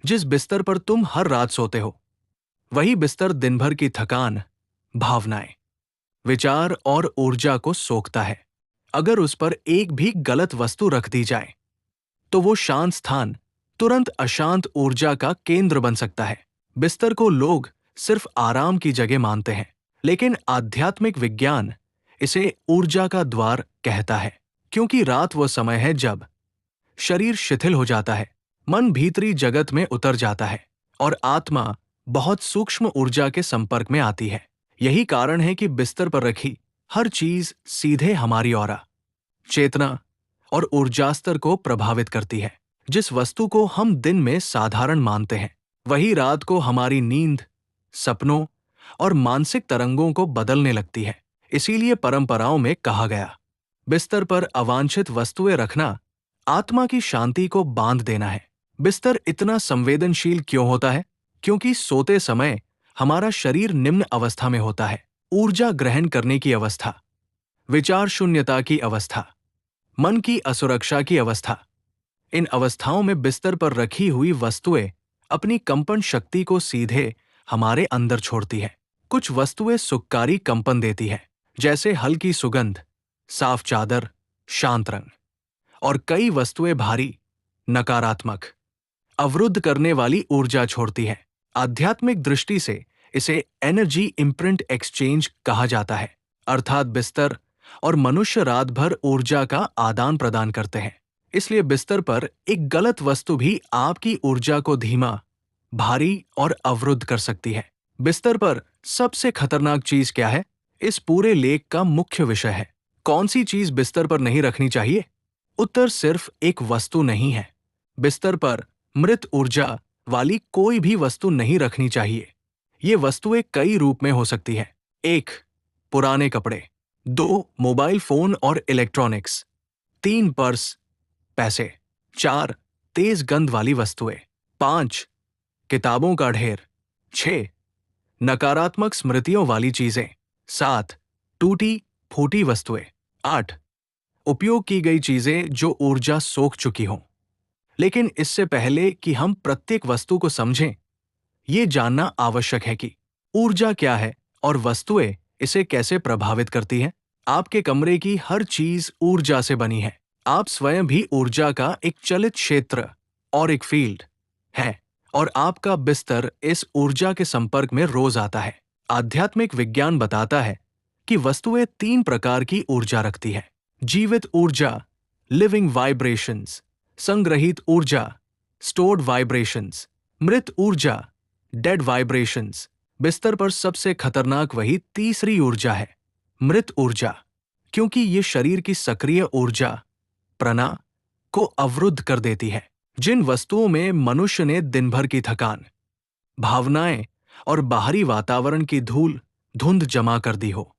जिस बिस्तर पर तुम हर रात सोते हो, वही बिस्तर दिन भर की थकान, भावनाएं, विचार और ऊर्जा को सोखता है। अगर उस पर एक भी गलत वस्तु रख दी जाए, तो वो शांत स्थान तुरंत अशांत ऊर्जा का केंद्र बन सकता है। बिस्तर को लोग सिर्फ आराम की जगह मानते हैं, लेकिन आध्यात्मिक विज्ञान इसे ऊर्जा का द्वार कहता है, क्योंकि रात वो समय है जब शरीर शिथिल हो जाता है, मन भीतरी जगत में उतर जाता है और आत्मा बहुत सूक्ष्म ऊर्जा के संपर्क में आती है। यही कारण है कि बिस्तर पर रखी हर चीज सीधे हमारी ऑरा, चेतना और ऊर्जा स्तर को प्रभावित करती है। जिस वस्तु को हम दिन में साधारण मानते हैं, वही रात को हमारी नींद, सपनों और मानसिक तरंगों को बदलने लगती है। इसीलिए परंपराओं में कहा गया, बिस्तर पर अवांछित वस्तुएं रखना आत्मा की शांति को बांध देना है। बिस्तर इतना संवेदनशील क्यों होता है? क्योंकि सोते समय हमारा शरीर निम्न अवस्था में होता है, ऊर्जा ग्रहण करने की अवस्था, विचार शून्यता की अवस्था, मन की असुरक्षा की अवस्था। इन अवस्थाओं में बिस्तर पर रखी हुई वस्तुएं अपनी कंपन शक्ति को सीधे हमारे अंदर छोड़ती है। कुछ वस्तुएं सुखकारी कंपन देती है, जैसे हल्की सुगंध, साफ चादर, शांत रंग, और कई वस्तुएं भारी, नकारात्मक, अवरुद्ध करने वाली ऊर्जा छोड़ती है। आध्यात्मिक दृष्टि से इसे एनर्जी इम्प्रिंट एक्सचेंज कहा जाता है, अर्थात बिस्तर और मनुष्य रात भर ऊर्जा का आदान प्रदान करते हैं। इसलिए बिस्तर पर एक गलत वस्तु भी आपकी ऊर्जा को धीमा, भारी और अवरुद्ध कर सकती है। बिस्तर पर सबसे खतरनाक चीज क्या है? इस पूरे लेख का मुख्य विषय है। कौन सी चीज बिस्तर पर नहीं रखनी चाहिए? उत्तर सिर्फ एक वस्तु नहीं है। बिस्तर पर मृत ऊर्जा वाली कोई भी वस्तु नहीं रखनी चाहिए। ये वस्तुएं कई रूप में हो सकती है। 1. पुराने कपड़े। 2. मोबाइल फोन और इलेक्ट्रॉनिक्स। 3. पर्स, पैसे। 4. तेज गंध वाली वस्तुएं। 5. किताबों का ढेर। 6. नकारात्मक स्मृतियों वाली चीजें। 7. टूटी फूटी वस्तुएं। 8. उपयोग की गई चीजें जो ऊर्जा सोख चुकी हों। लेकिन इससे पहले कि हम प्रत्येक वस्तु को समझें, ये जानना आवश्यक है कि ऊर्जा क्या है और वस्तुएं इसे कैसे प्रभावित करती हैं। आपके कमरे की हर चीज ऊर्जा से बनी है। आप स्वयं भी ऊर्जा का एक चलित क्षेत्र और एक फील्ड है, और आपका बिस्तर इस ऊर्जा के संपर्क में रोज आता है। आध्यात्मिक विज्ञान बताता है कि वस्तुएं 3 प्रकार की ऊर्जा रखती है: जीवित ऊर्जा, लिविंग वाइब्रेशंस; संग्रहित ऊर्जा, स्टोर्ड वाइब्रेशंस; मृत ऊर्जा, डेड वाइब्रेशंस। बिस्तर पर सबसे खतरनाक वही तीसरी ऊर्जा है, मृत ऊर्जा, क्योंकि ये शरीर की सक्रिय ऊर्जा, प्रणा, को अवरुद्ध कर देती है। जिन वस्तुओं में मनुष्य ने दिन भर की थकान, भावनाएं और बाहरी वातावरण की धूल धुंध जमा कर दी हो,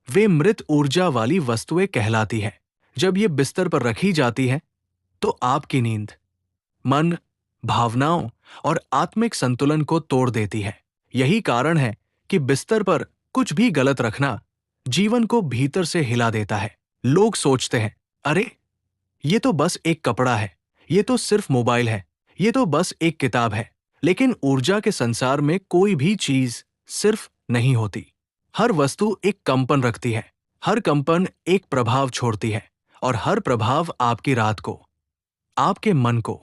वे मृत ऊर्जा वाली वस्तुएं कहलाती है। जब ये बिस्तर पर रखी जाती है, तो आपकी नींद, मन, भावनाओं और आत्मिक संतुलन को तोड़ देती है। यही कारण है कि बिस्तर पर कुछ भी गलत रखना जीवन को भीतर से हिला देता है। लोग सोचते हैं, अरे ये तो बस एक कपड़ा है, ये तो सिर्फ मोबाइल है, ये तो बस एक किताब है। लेकिन ऊर्जा के संसार में कोई भी चीज सिर्फ नहीं होती। हर वस्तु एक कंपन रखती है, हर कंपन एक प्रभाव छोड़ती है, और हर प्रभाव आपकी रात को, आपके मन को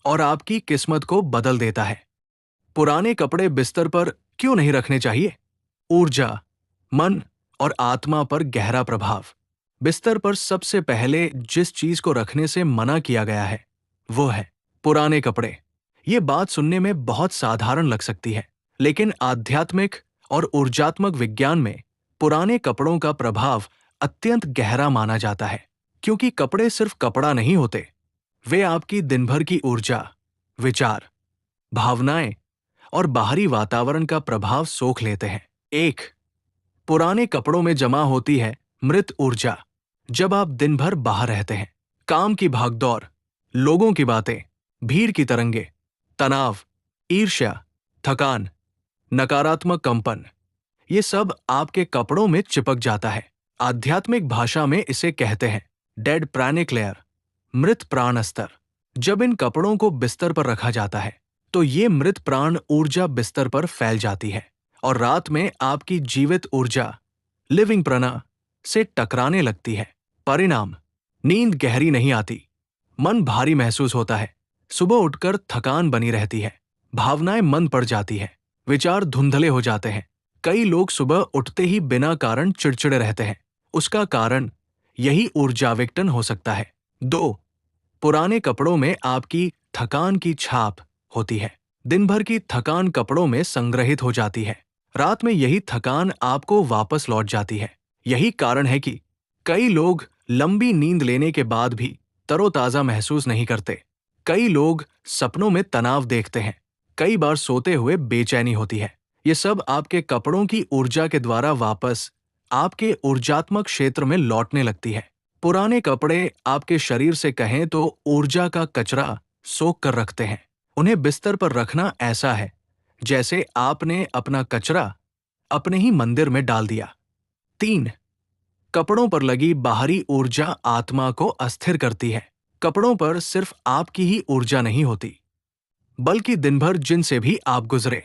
और आपकी किस्मत को बदल देता है। पुराने कपड़े बिस्तर पर क्यों नहीं रखने चाहिए? ऊर्जा, मन और आत्मा पर गहरा प्रभाव। बिस्तर पर सबसे पहले जिस चीज को रखने से मना किया गया है, वो है पुराने कपड़े। ये बात सुनने में बहुत साधारण लग सकती है, लेकिन आध्यात्मिक और ऊर्जात्मक विज्ञान में पुराने कपड़ों का प्रभाव अत्यंत गहरा माना जाता है। क्योंकि कपड़े सिर्फ कपड़ा नहीं होते, वे आपकी दिन भर की ऊर्जा, विचार, भावनाएं और बाहरी वातावरण का प्रभाव सोख लेते हैं। 1. पुराने कपड़ों में जमा होती है मृत ऊर्जा। जब आप दिन भर बाहर रहते हैं, काम की भागदौड़, लोगों की बातें, भीड़ की तरंगे, तनाव, ईर्ष्या, थकान, नकारात्मक कंपन, ये सब आपके कपड़ों में चिपक जाता है। आध्यात्मिक भाषा में इसे कहते हैं डेड प्राणिक लेयर, मृत प्राण स्तर। जब इन कपड़ों को बिस्तर पर रखा जाता है, तो ये मृत प्राण ऊर्जा बिस्तर पर फैल जाती है और रात में आपकी जीवित ऊर्जा लिविंग प्रणा से टकराने लगती है। परिणाम, नींद गहरी नहीं आती, मन भारी महसूस होता है, सुबह उठकर थकान बनी रहती है, भावनाएं मंद पड़ जाती है, विचार धुंधले हो जाते हैं। कई लोग सुबह उठते ही बिना कारण चिड़चिड़े रहते हैं। उसका कारण यही ऊर्जा विघटन हो सकता है। 2. पुराने कपड़ों में आपकी थकान की छाप होती है। दिन भर की थकान कपड़ों में संग्रहित हो जाती है। रात में यही थकान आपको वापस लौट जाती है। यही कारण है कि कई लोग लंबी नींद लेने के बाद भी तरोताजा महसूस नहीं करते। कई लोग सपनों में तनाव देखते हैं। कई बार सोते हुए बेचैनी होती है। ये सब आपके कपड़ों की ऊर्जा के द्वारा वापस आपके ऊर्जात्मक क्षेत्र में लौटने लगती है। पुराने कपड़े आपके शरीर से कहें तो ऊर्जा का कचरा सोख कर रखते हैं। उन्हें बिस्तर पर रखना ऐसा है जैसे आपने अपना कचरा अपने ही मंदिर में डाल दिया। 3. कपड़ों पर लगी बाहरी ऊर्जा आत्मा को अस्थिर करती है। कपड़ों पर सिर्फ आपकी ही ऊर्जा नहीं होती, बल्कि दिन भर जिनसे भी आप गुजरे,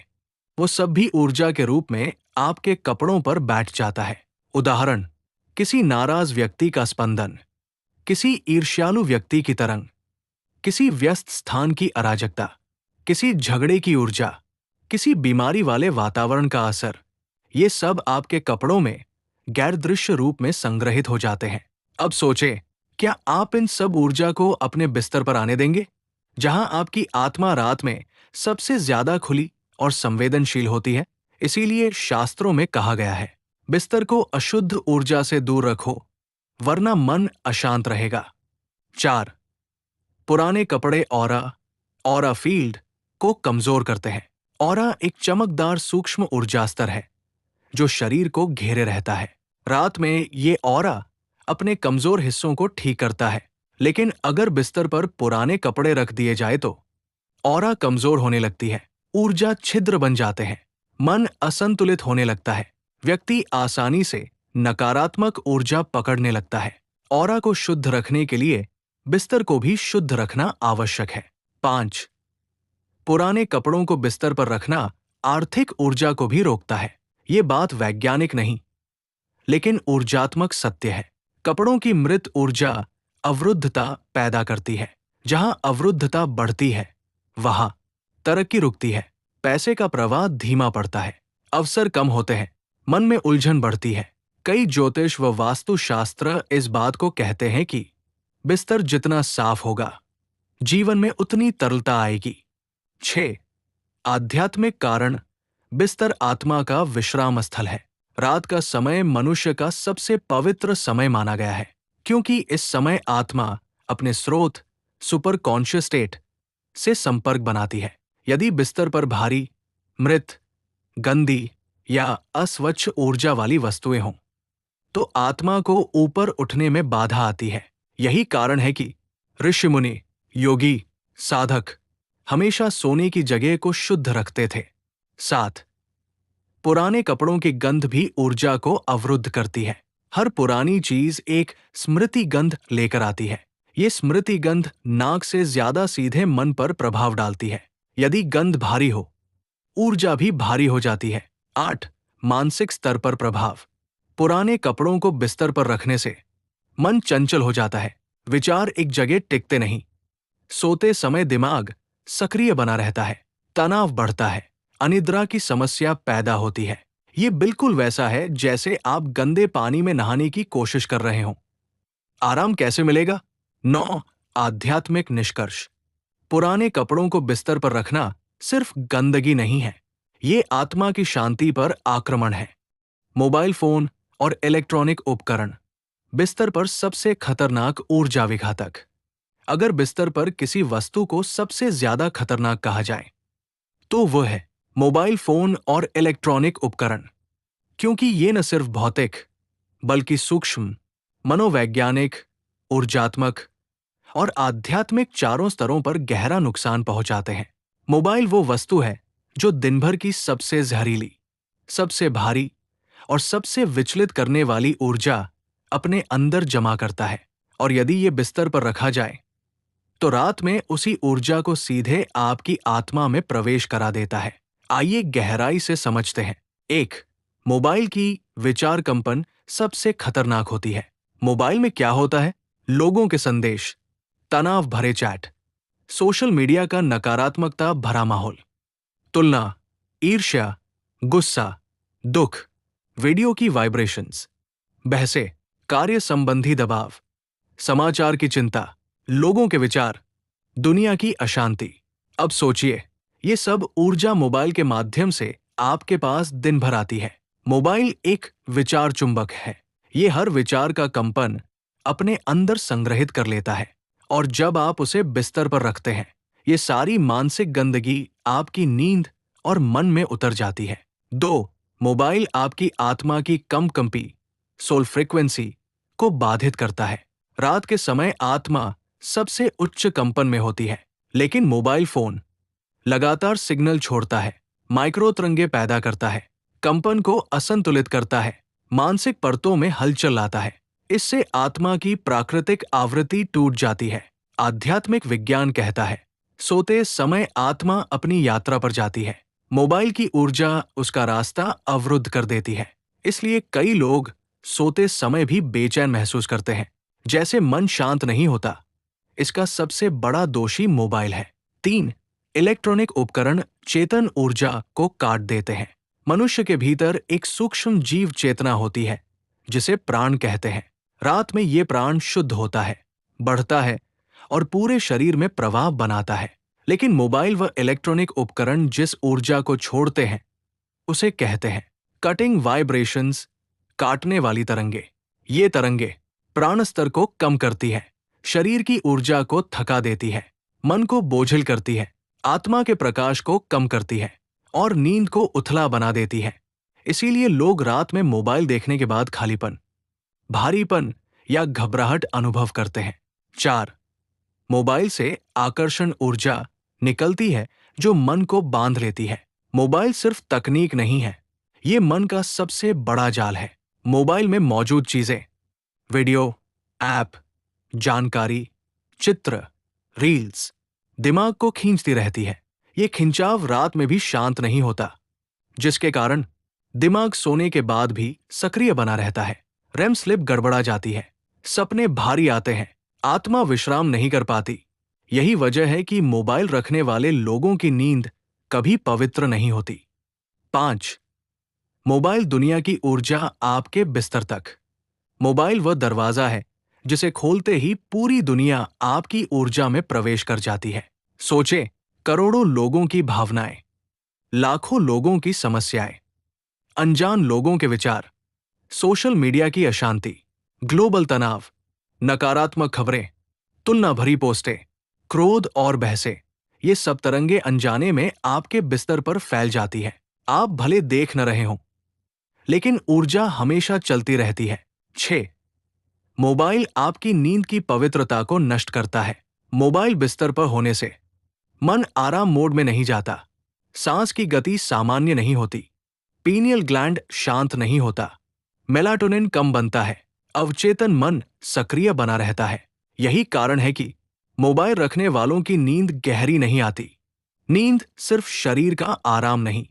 वो सब भी ऊर्जा के रूप में आपके कपड़ों पर बैठ जाता है। उदाहरण, किसी नाराज व्यक्ति का स्पंदन, किसी ईर्ष्यालु व्यक्ति की तरंग, किसी व्यस्त स्थान की अराजकता, किसी झगड़े की ऊर्जा, किसी बीमारी वाले वातावरण का असर, ये सब आपके कपड़ों में गैर दृश्य रूप में संग्रहित हो जाते हैं। अब सोचें, क्या आप इन सब ऊर्जा को अपने बिस्तर पर आने देंगे, जहां आपकी आत्मा रात में सबसे ज्यादा खुली और संवेदनशील होती है? इसीलिए शास्त्रों में कहा गया है, बिस्तर को अशुद्ध ऊर्जा से दूर रखो, वरना मन अशांत रहेगा। 4. पुराने कपड़े ऑरा फील्ड को कमजोर करते हैं। ऑरा एक चमकदार सूक्ष्म ऊर्जा स्तर है जो शरीर को घेरे रहता है। रात में ये ऑरा अपने कमजोर हिस्सों को ठीक करता है, लेकिन अगर बिस्तर पर पुराने कपड़े रख दिए जाए तो ऑरा कमजोर होने लगती है, ऊर्जा छिद्र बन जाते हैं, मन असंतुलित होने लगता है, व्यक्ति आसानी से नकारात्मक ऊर्जा पकड़ने लगता है। ऑरा को शुद्ध रखने के लिए बिस्तर को भी शुद्ध रखना आवश्यक है। 5. पुराने कपड़ों को बिस्तर पर रखना आर्थिक ऊर्जा को भी रोकता है। ये बात वैज्ञानिक नहीं, लेकिन ऊर्जात्मक सत्य है। कपड़ों की मृत ऊर्जा अवरुद्धता पैदा करती है। जहां अवरुद्धता बढ़ती है, वहां तरक्की रुकती है, पैसे का प्रवाह धीमा पड़ता है, अवसर कम होते हैं, मन में उलझन बढ़ती है। कई ज्योतिष व वास्तुशास्त्र इस बात को कहते हैं कि बिस्तर जितना साफ होगा, जीवन में उतनी तरलता आएगी। 6. आध्यात्मिक कारण, बिस्तर आत्मा का विश्राम स्थल है। रात का समय मनुष्य का सबसे पवित्र समय माना गया है, क्योंकि इस समय आत्मा अपने स्रोत सुपर कॉन्शियस स्टेट से संपर्क बनाती है। यदि बिस्तर पर भारी, मृत, गंदी या अस्वच्छ ऊर्जा वाली वस्तुएं हों, तो आत्मा को ऊपर उठने में बाधा आती है। यही कारण है कि ऋषि मुनि, योगी, साधक हमेशा सोने की जगह को शुद्ध रखते थे। 7. पुराने कपड़ों की गंध भी ऊर्जा को अवरुद्ध करती है। हर पुरानी चीज एक स्मृति गंध लेकर आती है। ये स्मृति गंध नाक से ज्यादा सीधे मन पर प्रभाव डालती है। यदि गंध भारी हो, ऊर्जा भी भारी हो जाती है। 8. मानसिक स्तर पर प्रभाव, पुराने कपड़ों को बिस्तर पर रखने से मन चंचल हो जाता है, विचार एक जगह टिकते नहीं, सोते समय दिमाग सक्रिय बना रहता है, तनाव बढ़ता है, अनिद्रा की समस्या पैदा होती है। ये बिल्कुल वैसा है जैसे आप गंदे पानी में नहाने की कोशिश कर रहे हों। आराम कैसे मिलेगा? 9. आध्यात्मिक निष्कर्ष, पुराने कपड़ों को बिस्तर पर रखना सिर्फ गंदगी नहीं है, ये आत्मा की शांति पर आक्रमण है। मोबाइल फोन और इलेक्ट्रॉनिक उपकरण बिस्तर पर सबसे खतरनाक ऊर्जा विघातक। अगर बिस्तर पर किसी वस्तु को सबसे ज्यादा खतरनाक कहा जाए तो वह है मोबाइल फोन और इलेक्ट्रॉनिक उपकरण, क्योंकि ये न सिर्फ भौतिक बल्कि सूक्ष्म, मनोवैज्ञानिक, ऊर्जात्मक और आध्यात्मिक चारों स्तरों पर गहरा नुकसान पहुंचाते हैं। मोबाइल वो वस्तु है जो दिन भर की सबसे जहरीली, सबसे भारी और सबसे विचलित करने वाली ऊर्जा अपने अंदर जमा करता है, और यदि ये बिस्तर पर रखा जाए तो रात में उसी ऊर्जा को सीधे आपकी आत्मा में प्रवेश करा देता है। आइए गहराई से समझते हैं। एक, मोबाइल की विचार कंपन सबसे खतरनाक होती है। मोबाइल में क्या होता है? लोगों के संदेश, तनाव भरे चैट, सोशल मीडिया का नकारात्मकता भरा माहौल, तुलना, ईर्ष्या, गुस्सा, दुख, वीडियो की वाइब्रेशंस, बहसें, कार्य संबंधी दबाव, समाचार की चिंता, लोगों के विचार, दुनिया की अशांति। अब सोचिए, ये सब ऊर्जा मोबाइल के माध्यम से आपके पास दिन भर आती है। मोबाइल एक विचार चुंबक है। ये हर विचार का कंपन अपने अंदर संग्रहित कर लेता है और जब आप उसे बिस्तर पर रखते हैं, ये सारी मानसिक गंदगी आपकी नींद और मन में उतर जाती है। 2, मोबाइल आपकी आत्मा की कम कंपी, सोल फ्रीक्वेंसी को बाधित करता है। रात के समय आत्मा सबसे उच्च कंपन में होती है, लेकिन मोबाइल फोन लगातार सिग्नल छोड़ता है, माइक्रो तरंगे पैदा करता है, कंपन को असंतुलित करता है, मानसिक परतों में हलचल लाता है। इससे आत्मा की प्राकृतिक आवृत्ति टूट जाती है। आध्यात्मिक विज्ञान कहता है, सोते समय आत्मा अपनी यात्रा पर जाती है। मोबाइल की ऊर्जा उसका रास्ता अवरुद्ध कर देती है। इसलिए कई लोग सोते समय भी बेचैन महसूस करते हैं, जैसे मन शांत नहीं होता। इसका सबसे बड़ा दोषी मोबाइल है। 3, इलेक्ट्रॉनिक उपकरण चेतन ऊर्जा को काट देते हैं। मनुष्य के भीतर एक सूक्ष्म जीव चेतना होती है, जिसे प्राण कहते हैं। रात में ये प्राण शुद्ध होता है, बढ़ता है और पूरे शरीर में प्रभाव बनाता है। लेकिन मोबाइल व इलेक्ट्रॉनिक उपकरण जिस ऊर्जा को छोड़ते हैं, उसे कहते हैं कटिंग वाइब्रेशंस, काटने वाली तरंगे। ये तरंगे प्राण स्तर को कम करती है, शरीर की ऊर्जा को थका देती है, मन को बोझिल करती है, आत्मा के प्रकाश को कम करती है और नींद को उथला बना देती है। इसीलिए लोग रात में मोबाइल देखने के बाद खालीपन, भारीपन या घबराहट अनुभव करते हैं। 4, मोबाइल से आकर्षण ऊर्जा निकलती है जो मन को बांध लेती है। मोबाइल सिर्फ तकनीक नहीं है, ये मन का सबसे बड़ा जाल है। मोबाइल में मौजूद चीजें, वीडियो, ऐप, जानकारी, चित्र, रील्स दिमाग को खींचती रहती है। ये खिंचाव रात में भी शांत नहीं होता, जिसके कारण दिमाग सोने के बाद भी सक्रिय बना रहता है। रेम स्लिप गड़बड़ा जाती है, सपने भारी आते हैं, आत्मा विश्राम नहीं कर पाती। यही वजह है कि मोबाइल रखने वाले लोगों की नींद कभी पवित्र नहीं होती। 5, मोबाइल दुनिया की ऊर्जा आपके बिस्तर तक। मोबाइल वह दरवाजा है जिसे खोलते ही पूरी दुनिया आपकी ऊर्जा में प्रवेश कर जाती है। सोचे, करोड़ों लोगों की भावनाएं, लाखों लोगों की समस्याएं, अनजान लोगों के विचार, सोशल मीडिया की अशांति, ग्लोबल तनाव, नकारात्मक खबरें, तुलना भरी पोस्टें, क्रोध और बहसें, ये सब तरंगे अनजाने में आपके बिस्तर पर फैल जाती है। आप भले देख न रहे हों, लेकिन ऊर्जा हमेशा चलती रहती है। 6, मोबाइल आपकी नींद की पवित्रता को नष्ट करता है। मोबाइल बिस्तर पर होने से मन आराम मोड में नहीं जाता, सांस की गति सामान्य नहीं होती, पीनियल ग्लैंड शांत नहीं होता, मेलाटोनिन कम बनता है, अवचेतन मन सक्रिय बना रहता है। यही कारण है कि मोबाइल रखने वालों की नींद गहरी नहीं आती। नींद सिर्फ शरीर का आराम नहीं,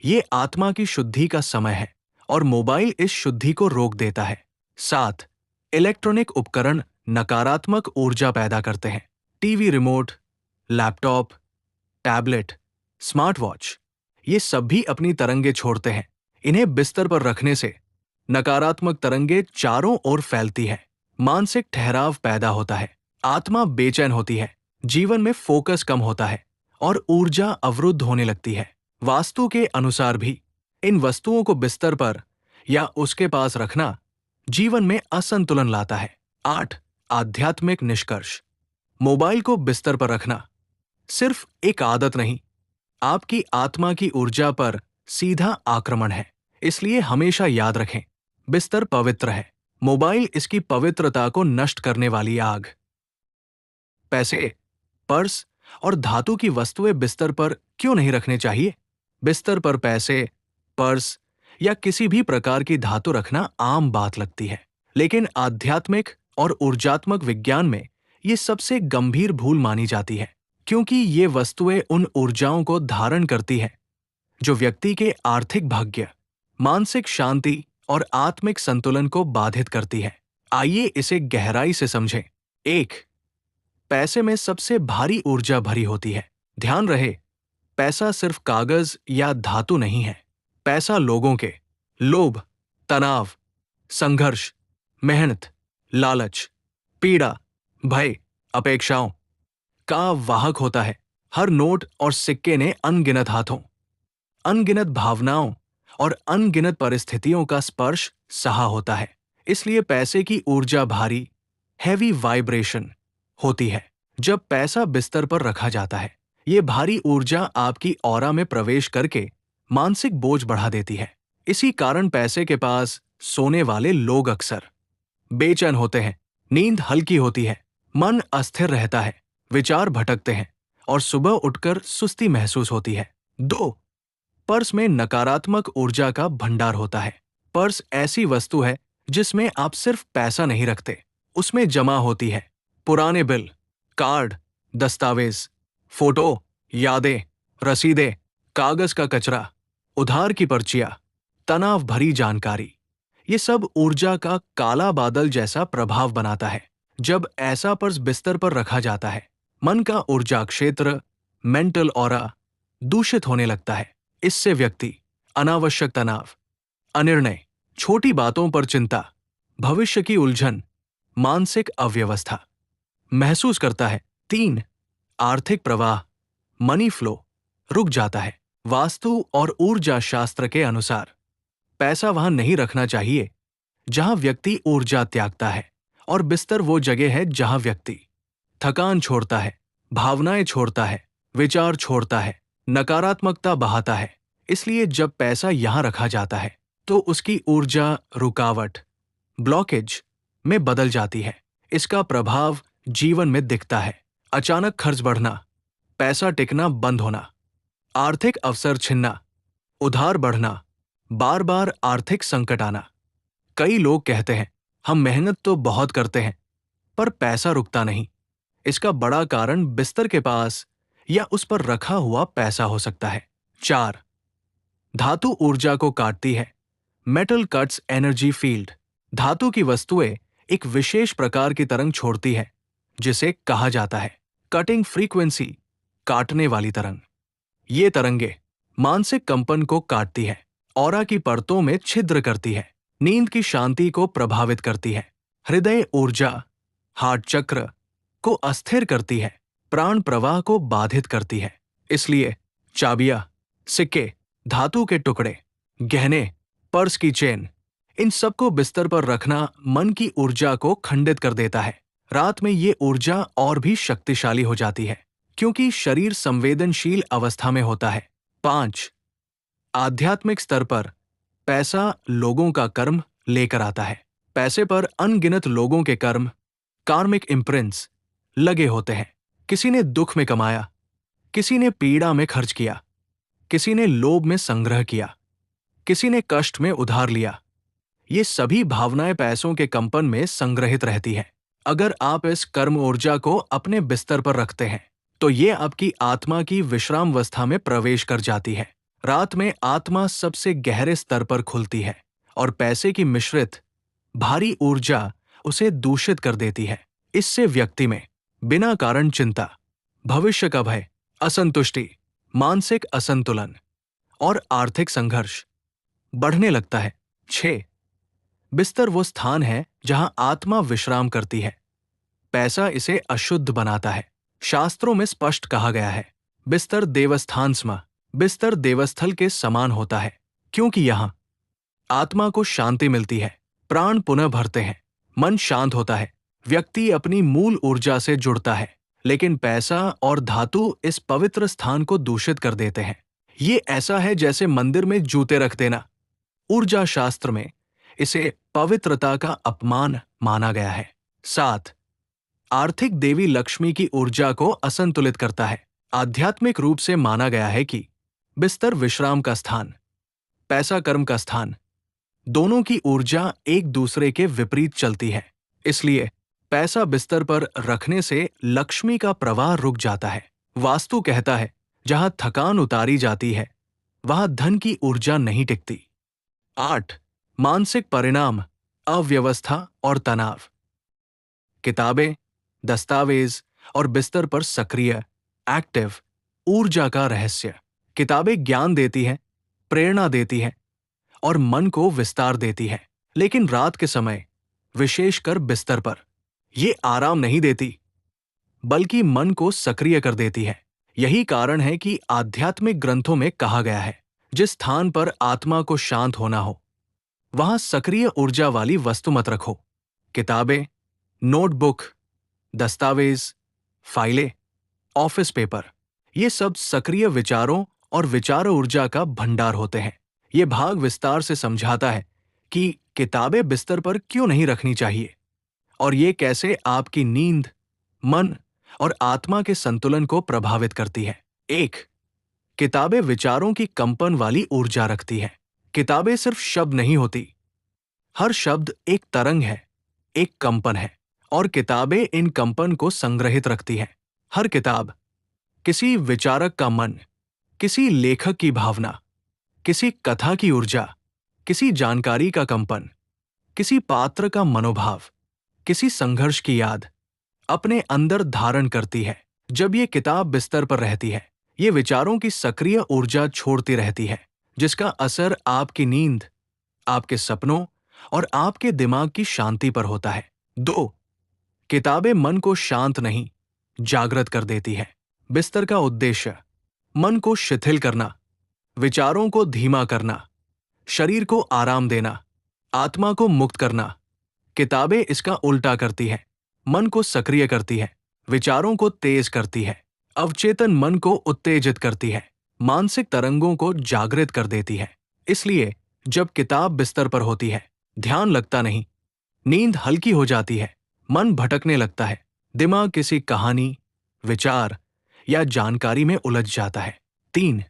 ये आत्मा की शुद्धि का समय है और मोबाइल इस शुद्धि को रोक देता है। 7, इलेक्ट्रॉनिक उपकरण नकारात्मक ऊर्जा पैदा करते हैं। TV remote, laptop, tablet, smart watch, ये सब भी अपनी तरंगे छोड़ते हैं। इन्हें बिस्तर पर रखने से नकारात्मक तरंगे चारों ओर फैलती है, मानसिक ठहराव पैदा होता है, आत्मा बेचैन होती है, जीवन में फोकस कम होता है और ऊर्जा अवरुद्ध होने लगती है। वास्तु के अनुसार भी इन वस्तुओं को बिस्तर पर या उसके पास रखना जीवन में असंतुलन लाता है। 8, आध्यात्मिक निष्कर्ष। मोबाइल को बिस्तर पर रखना सिर्फ एक आदत नहीं, आपकी आत्मा की ऊर्जा पर सीधा आक्रमण है। इसलिए हमेशा याद रखें, बिस्तर पवित्र है, मोबाइल इसकी पवित्रता को नष्ट करने वाली आग। पैसे, पर्स और धातु की वस्तुएं बिस्तर पर क्यों नहीं रखने चाहिए? बिस्तर पर पैसे, पर्स या किसी भी प्रकार की धातु रखना आम बात लगती है, लेकिन आध्यात्मिक और ऊर्जात्मक विज्ञान में ये सबसे गंभीर भूल मानी जाती है, क्योंकि ये वस्तुएं उन ऊर्जाओं को धारण करती हैं जो व्यक्ति के आर्थिक भाग्य, मानसिक शांति और आत्मिक संतुलन को बाधित करती है। आइए इसे गहराई से समझें। 1. पैसे में सबसे भारी ऊर्जा भरी होती है। ध्यान रहे, पैसा सिर्फ कागज या धातु नहीं है। पैसा लोगों के लोभ, तनाव, संघर्ष, मेहनत, लालच, पीड़ा, भय, अपेक्षाओं का वाहक होता है। हर नोट और सिक्के ने अनगिनत हाथों, अनगिनत भावनाओं और अनगिनत परिस्थितियों का स्पर्श सहा होता है। इसलिए पैसे की ऊर्जा भारी, हैवी वाइब्रेशन होती है। जब पैसा बिस्तर पर रखा जाता है, ये भारी ऊर्जा आपकी ऑरा में प्रवेश करके मानसिक बोझ बढ़ा देती है। इसी कारण पैसे के पास सोने वाले लोग अक्सर बेचैन होते हैं, नींद हल्की होती है, मन अस्थिर रहता है, विचार भटकते हैं और सुबह उठकर सुस्ती महसूस होती है। 2. पर्स में नकारात्मक ऊर्जा का भंडार होता है। पर्स ऐसी वस्तु है जिसमें आप सिर्फ पैसा नहीं रखते, उसमें जमा होती है पुराने बिल, कार्ड, दस्तावेज, फोटो, यादें, रसीदें, कागज का कचरा, उधार की पर्चियां, तनाव भरी जानकारी। ये सब ऊर्जा का काला बादल जैसा प्रभाव बनाता है। जब ऐसा पर्स बिस्तर पर रखा जाता है, मन का ऊर्जा क्षेत्र, मेंटल ऑरा दूषित होने लगता है। इससे व्यक्ति अनावश्यक तनाव, अनिर्णय, छोटी बातों पर चिंता, भविष्य की उलझन, मानसिक अव्यवस्था महसूस करता है। 3. आर्थिक प्रवाह, मनी फ्लो रुक जाता है। वास्तु और ऊर्जा शास्त्र के अनुसार पैसा वहां नहीं रखना चाहिए जहां व्यक्ति ऊर्जा त्यागता है, और बिस्तर वो जगह है जहां व्यक्ति थकान छोड़ता है, भावनाएं छोड़ता है, विचार छोड़ता है, नकारात्मकता बहाता है। इसलिए जब पैसा यहां रखा जाता है तो उसकी ऊर्जा रुकावट, ब्लॉकेज में बदल जाती है। इसका प्रभाव जीवन में दिखता है। अचानक खर्च बढ़ना, पैसा टिकना बंद होना, आर्थिक अवसर छिनना, उधार बढ़ना, बार बार आर्थिक संकट आना। कई लोग कहते हैं, हम मेहनत तो बहुत करते हैं पर पैसा रुकता नहीं। इसका बड़ा कारण बिस्तर के पास या उस पर रखा हुआ पैसा हो सकता है। 4. धातु ऊर्जा को काटती है। Metal cuts energy field. धातु की वस्तुएं एक विशेष प्रकार की तरंग छोड़ती है जिसे कहा जाता है कटिंग फ्रीक्वेंसी, काटने वाली तरंग। ये तरंगे मानसिक कंपन को काटती है, ऑरा की परतों में छिद्र करती है, नींद की शांति को प्रभावित करती है, हृदय ऊर्जा, हार्ट चक्र को अस्थिर करती है, प्राण प्रवाह को बाधित करती है। इसलिए चाबियां, सिक्के, धातु के टुकड़े, गहने, पर्स की चेन, इन सबको बिस्तर पर रखना मन की ऊर्जा को खंडित कर देता है। रात में ये ऊर्जा और भी शक्तिशाली हो जाती है क्योंकि शरीर संवेदनशील अवस्था में होता है। 5. आध्यात्मिक स्तर पर पैसा लोगों का कर्म लेकर आता है। पैसे पर अनगिनत लोगों के कर्म, कार्मिक इम्प्रिंट्स लगे होते हैं। किसी ने दुख में कमाया, किसी ने पीड़ा में खर्च किया, किसी ने लोभ में संग्रह किया, किसी ने कष्ट में उधार लिया। ये सभी भावनाएं पैसों के कंपन में संग्रहित रहती हैं। अगर आप इस कर्म ऊर्जा को अपने बिस्तर पर रखते हैं तो ये आपकी आत्मा की विश्रामावस्था में प्रवेश कर जाती है। रात में आत्मा सबसे गहरे स्तर पर खुलती है और पैसे की मिश्रित भारी ऊर्जा उसे दूषित कर देती है। इससे व्यक्ति में बिना कारण चिंता, भविष्य का भय, असंतुष्टि, मानसिक असंतुलन और आर्थिक संघर्ष बढ़ने लगता है। 6. बिस्तर वो स्थान है जहां आत्मा विश्राम करती है। पैसा इसे अशुद्ध बनाता है। शास्त्रों में स्पष्ट कहा गया है, बिस्तर देवस्थान स्म, बिस्तर देवस्थल के समान होता है, क्योंकि यहां आत्मा को शांति मिलती है, प्राण पुनः भरते हैं, मन शांत होता है, व्यक्ति अपनी मूल ऊर्जा से जुड़ता है। लेकिन पैसा और धातु इस पवित्र स्थान को दूषित कर देते हैं। ये ऐसा है जैसे मंदिर में जूते रख देना। ऊर्जा शास्त्र में इसे पवित्रता का अपमान माना गया है। 7. आर्थिक देवी लक्ष्मी की ऊर्जा को असंतुलित करता है। आध्यात्मिक रूप से माना गया है कि बिस्तर विश्राम का स्थान, पैसा कर्म का स्थान, दोनों की ऊर्जा एक दूसरे के विपरीत चलती है। इसलिए पैसा बिस्तर पर रखने से लक्ष्मी का प्रवाह रुक जाता है। वास्तु कहता है जहां थकान उतारी जाती है वहां धन की ऊर्जा नहीं टिकती। 8. मानसिक परिणाम, अव्यवस्था और तनाव। किताबें, दस्तावेज और बिस्तर पर सक्रिय, एक्टिव ऊर्जा का रहस्य। किताबें ज्ञान देती हैं, प्रेरणा देती हैं और मन को विस्तार देती हैं, लेकिन रात के समय, विशेषकर बिस्तर पर, ये आराम नहीं देती, बल्कि मन को सक्रिय कर देती है। यही कारण है कि आध्यात्मिक ग्रंथों में कहा गया है, जिस स्थान पर आत्मा को शांत होना हो, वहां सक्रिय ऊर्जा वाली वस्तु मत रखो। किताबें, नोटबुक, दस्तावेज, फाइलें, ऑफिस पेपर, ये सब सक्रिय विचारों और विचार ऊर्जा का भंडार होते हैं। ये भाग विस्तार से समझाता है कि किताबें बिस्तर पर क्यों नहीं रखनी चाहिए और ये कैसे आपकी नींद, मन और आत्मा के संतुलन को प्रभावित करती है। 1. किताबें विचारों की कंपन वाली ऊर्जा रखती हैं। किताबें सिर्फ शब्द नहीं होती, हर शब्द एक तरंग है, एक कंपन है, और किताबें इन कंपन को संग्रहित रखती हैं। हर किताब किसी विचारक का मन, किसी लेखक की भावना, किसी कथा की ऊर्जा, किसी जानकारी का कंपन, किसी पात्र का मनोभाव, किसी संघर्ष की याद अपने अंदर धारण करती है। जब ये किताब बिस्तर पर रहती है, ये विचारों की सक्रिय ऊर्जा छोड़ती रहती है, जिसका असर आपकी नींद, आपके सपनों और आपके दिमाग की शांति पर होता है। 2. किताबें मन को शांत नहीं, जागृत कर देती है। बिस्तर का उद्देश्य मन को शिथिल करना, विचारों को धीमा करना, शरीर को आराम देना, आत्मा को मुक्त करना। किताबें इसका उल्टा करती है, मन को सक्रिय करती है, विचारों को तेज करती है, अवचेतन मन को उत्तेजित करती है, मानसिक तरंगों को जागृत कर देती है। इसलिए जब किताब बिस्तर पर होती है, ध्यान लगता नहीं, नींद हल्की हो जाती है, मन भटकने लगता है, दिमाग किसी कहानी, विचार या जानकारी में उलझ जाता है। 3.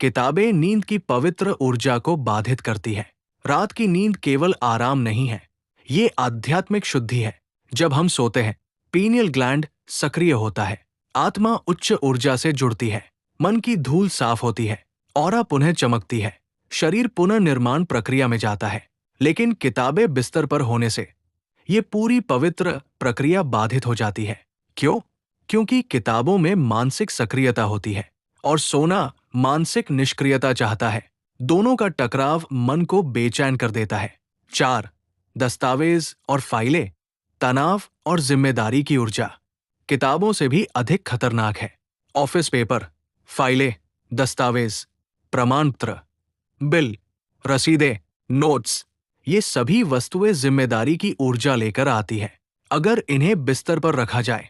किताबें नींद की पवित्र ऊर्जा को बाधित करती है। रात की नींद केवल आराम नहीं है, ये आध्यात्मिक शुद्धि है। जब हम सोते हैं, पीनियल ग्लैंड सक्रिय होता है, आत्मा उच्च ऊर्जा से जुड़ती है, मन की धूल साफ होती है, ऑरा पुनः चमकती है, शरीर पुनर्निर्माण प्रक्रिया में जाता है। लेकिन किताबें बिस्तर पर होने से ये पूरी पवित्र प्रक्रिया बाधित हो जाती है। क्यों? क्योंकि किताबों में मानसिक सक्रियता होती है और सोना मानसिक निष्क्रियता चाहता है। दोनों का टकराव मन को बेचैन कर देता है। 4. दस्तावेज और फाइलें, तनाव और जिम्मेदारी की ऊर्जा किताबों से भी अधिक खतरनाक है। ऑफिस पेपर, फाइलें, दस्तावेज, प्रमाण पत्र, बिल, रसीदें, नोट्स, ये सभी वस्तुएं जिम्मेदारी की ऊर्जा लेकर आती है। अगर इन्हें बिस्तर पर रखा जाए,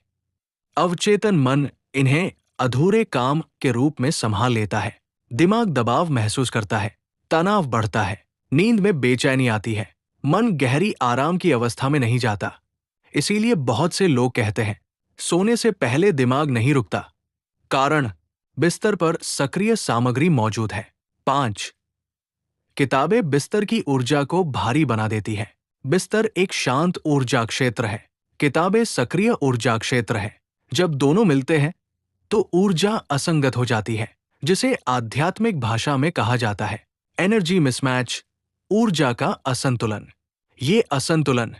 अवचेतन मन इन्हें अधूरे काम के रूप में संभाल लेता है, दिमाग दबाव महसूस करता है, तनाव बढ़ता है, नींद में बेचैनी आती है, मन गहरी आराम की अवस्था में नहीं जाता। इसीलिए बहुत से लोग कहते हैं सोने से पहले दिमाग नहीं रुकता। कारण, बिस्तर पर सक्रिय सामग्री मौजूद है। 5. किताबें बिस्तर की ऊर्जा को भारी बना देती है। बिस्तर एक शांत ऊर्जा क्षेत्र है, किताबें सक्रिय ऊर्जा क्षेत्र है। जब दोनों मिलते हैं तो ऊर्जा असंगत हो जाती है, जिसे आध्यात्मिक भाषा में कहा जाता है एनर्जी मिसमैच, ऊर्जा का असंतुलन। ये असंतुलन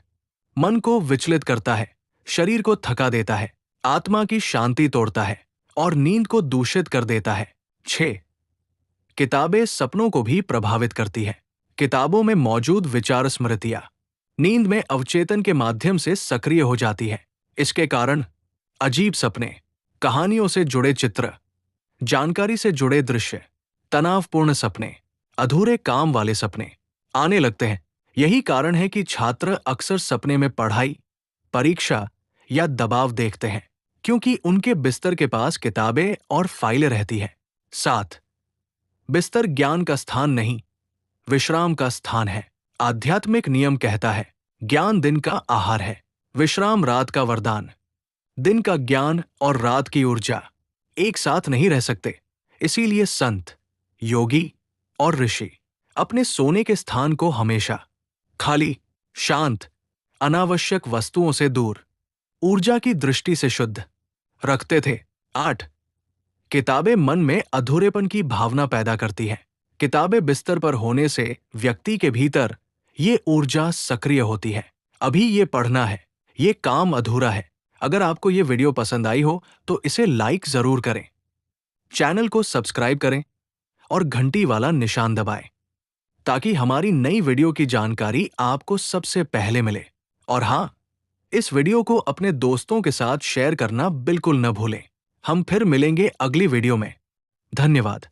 मन को विचलित करता है, शरीर को थका देता है, आत्मा की शांति तोड़ता है और नींद को दूषित कर देता है। 6. किताबें सपनों को भी प्रभावित करती है। किताबों में मौजूद विचार स्मृतियां नींद में अवचेतन के माध्यम से सक्रिय हो जाती है। इसके कारण अजीब सपने, कहानियों से जुड़े चित्र, जानकारी से जुड़े दृश्य, तनावपूर्ण सपने, अधूरे काम वाले सपने आने लगते हैं। यही कारण है कि छात्र अक्सर सपने में पढ़ाई, परीक्षा या दबाव देखते हैं, क्योंकि उनके बिस्तर के पास किताबें और फाइलें रहती हैं। 7. बिस्तर ज्ञान का स्थान नहीं, विश्राम का स्थान है। आध्यात्मिक नियम कहता है ज्ञान दिन का आहार है, विश्राम रात का वरदान। दिन का ज्ञान और रात की ऊर्जा एक साथ नहीं रह सकते। इसीलिए संत, योगी और ऋषि अपने सोने के स्थान को हमेशा खाली, शांत, अनावश्यक वस्तुओं से दूर ऊर्जा की दृष्टि से शुद्ध रखते थे। 8. किताबें मन में अधूरेपन की भावना पैदा करती हैं। किताबें बिस्तर पर होने से व्यक्ति के भीतर ये ऊर्जा सक्रिय होती है। अभी ये पढ़ना है, ये काम अधूरा है। अगर आपको ये वीडियो पसंद आई हो तो इसे लाइक जरूर करें, चैनल को सब्सक्राइब करें और घंटी वाला निशान दबाएं ताकि हमारी नई वीडियो की जानकारी आपको सबसे पहले मिले। और हाँ, इस वीडियो को अपने दोस्तों के साथ शेयर करना बिल्कुल न भूलें। हम फिर मिलेंगे अगली वीडियो में। धन्यवाद।